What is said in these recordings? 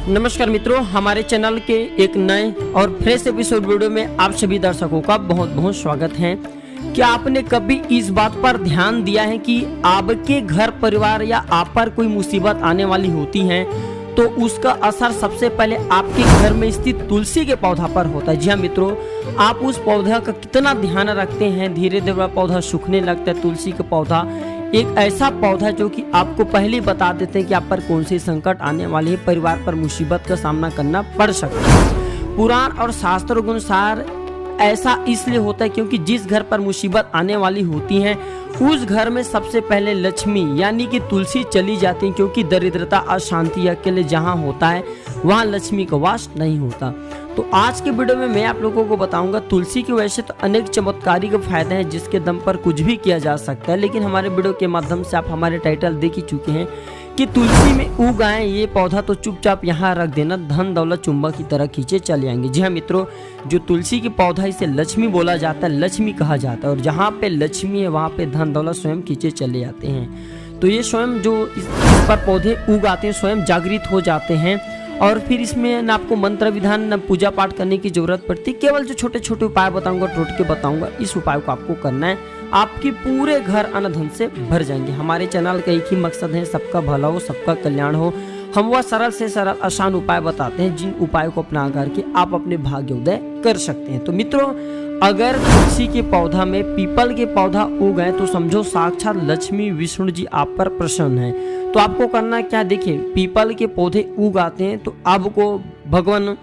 नमस्कार मित्रों, हमारे चैनल के एक नए और फ्रेश एपिसोड वीडियो में आप सभी दर्शकों का बहुत बहुत स्वागत है। क्या आपने कभी इस बात पर ध्यान दिया है कि आपके घर परिवार या आप पर कोई मुसीबत आने वाली होती है तो उसका असर सबसे पहले आपके घर में स्थित तुलसी के पौधा पर होता है। जी हाँ मित्रों, आप उस पौधा का कितना ध्यान रखते हैं, धीरे धीरे वह पौधा सूखने लगता है। तुलसी का पौधा एक ऐसा पौधा जो कि आपको पहले बता देते हैं कि आप पर कौन सी संकट आने वाली है, परिवार पर मुसीबत का सामना करना पड़ सकता है। पुराण और शास्त्रों के अनुसार ऐसा इसलिए होता है क्योंकि जिस घर पर मुसीबत आने वाली होती है उस घर में सबसे पहले लक्ष्मी यानी कि तुलसी चली जाती है, क्योंकि दरिद्रता अशांति अकेले जहाँ होता है वहाँ लक्ष्मी का वास नहीं होता। तो आज के वीडियो में मैं आप लोगों को बताऊंगा तुलसी की वजह से तो अनेक चमत्कारी के फायदे हैं जिसके दम पर कुछ भी किया जा सकता है, लेकिन हमारे वीडियो के माध्यम से आप हमारे टाइटल देख ही चुके हैं कि तुलसी में उग आए ये पौधा तो चुपचाप यहाँ रख देना, धन दौलत चुंबक की तरह खींचे चले आएंगे। जी हाँ मित्रों, जो तुलसी की पौधा इसे लक्ष्मी बोला जाता है, लक्ष्मी कहा जाता है, और जहाँ पे लक्ष्मी है वहाँ पे धन दौलत स्वयं खींचे चले आते हैं। तो ये स्वयं जो इस पर पौधे उग आते हैं स्वयं जागृत हो जाते हैं, और फिर इसमें न आपको मंत्र विधान न पूजा पाठ करने की जरूरत पड़ती। केवल जो छोटे छोटे उपाय बताऊंगा, टोटके बताऊंगा, इस उपाय को आपको करना है, आपके पूरे घर अन्न धन से भर जाएंगे। हमारे चैनल का एक ही मकसद है, सबका भला हो, सबका कल्याण हो। हम वह सरल से सरल आसान उपाय बताते हैं जिन उपायों को अपना करके आप अपने भाग्योदय कर सकते हैं। तो मित्रों, अगर तुलसी के पौधा में पीपल के पौधा उग गए तो समझो साक्षात लक्ष्मी विष्णु जी आप पर प्रसन्न है। तो आपको करना क्या, देखिए पीपल के पौधे उग आते हैं तो आपको भगवान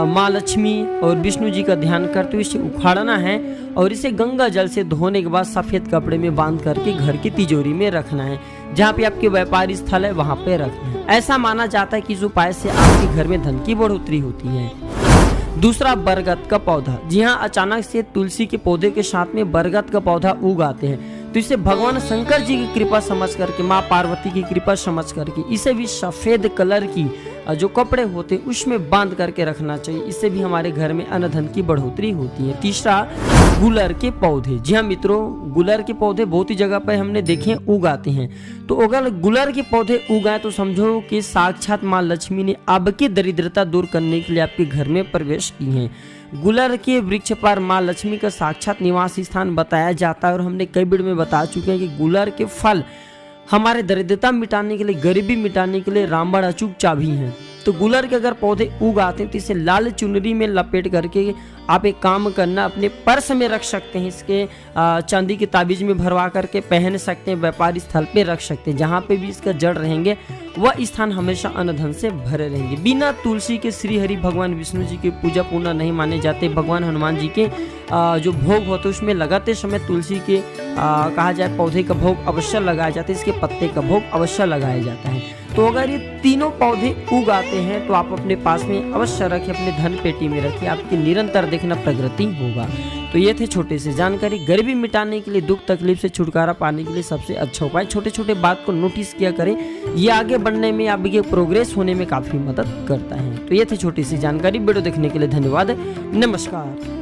माँ लक्ष्मी और विष्णु जी का ध्यान करते हुए इसे उखाड़ना है और इसे गंगा जल से धोने के बाद सफेद कपड़े में बांध करके घर की तिजोरी में रखना है। जहाँ पे आपके व्यापारी स्थल है वहाँ पे रखना है। ऐसा माना जाता है कि इस उपाय से आपके घर में धन की बढ़ोतरी होती है। दूसरा, बरगद का पौधा। जी हाँ, अचानक से तुलसी के पौधे के साथ में बरगद का पौधा उग आते हैं तो इसे भगवान शंकर जी की कृपा समझ करके, माँ पार्वती की कृपा समझ करके इसे भी सफेद कलर की जो कपड़े होते हैं उसमें बांध करके रखना चाहिए। इससे भी हमारे घर में अन्न धन की बढ़ोतरी होती है। तीसरा, गुलर के पौधे। जी हाँ मित्रों, गुलर के पौधे बहुत ही जगह पर हमने देखे उग आते हैं। तो अगर गुलर के पौधे उगाए तो समझो कि साक्षात माँ लक्ष्मी ने आपकी दरिद्रता दूर करने के लिए आपके घर में प्रवेश की है। गुलर के वृक्ष पर माँ लक्ष्मी का साक्षात निवास स्थान बताया जाता है, और हमने कई वीडियो में बता चुके हैं कि गुलर के फल हमारे दरिद्रता मिटाने के लिए, गरीबी मिटाने के लिए रामबाण अचूक चाबी हैं। तो गुलर के अगर पौधे उग आते हैं तो इसे लाल चुनरी में लपेट करके आप एक काम करना, अपने पर्स में रख सकते हैं, इसके चांदी के ताबीज में भरवा करके पहन सकते हैं, व्यापारी स्थल पे रख सकते हैं। जहाँ पे भी इसका जड़ रहेंगे वह स्थान हमेशा अन्न धन से भरे रहेंगे। बिना तुलसी के श्री हरि भगवान विष्णु जी की पूजा पूर्ण नहीं माने जाते। भगवान हनुमान जी के जो भोग होते उसमें लगाते समय तुलसी के कहा जाए पौधे का भोग अवश्य लगाया जाता है, इसके पत्ते का भोग अवश्य लगाया जाता है। तो अगर ये तीनों पौधे उग आते हैं तो आप अपने पास में अवश्य रखें, अपने धन पेटी में रखिए, आपकी निरंतर देखना प्रगति होगा। तो ये थे छोटे से जानकारी। गरीबी मिटाने के लिए, दुख तकलीफ से छुटकारा पाने के लिए सबसे अच्छा उपाय। छोटे छोटे बात को नोटिस किया करें, ये आगे बढ़ने में, आपके प्रोग्रेस होने में काफी मदद करता है। तो ये थे छोटी सी जानकारी। वीडियो देखने के लिए धन्यवाद। नमस्कार।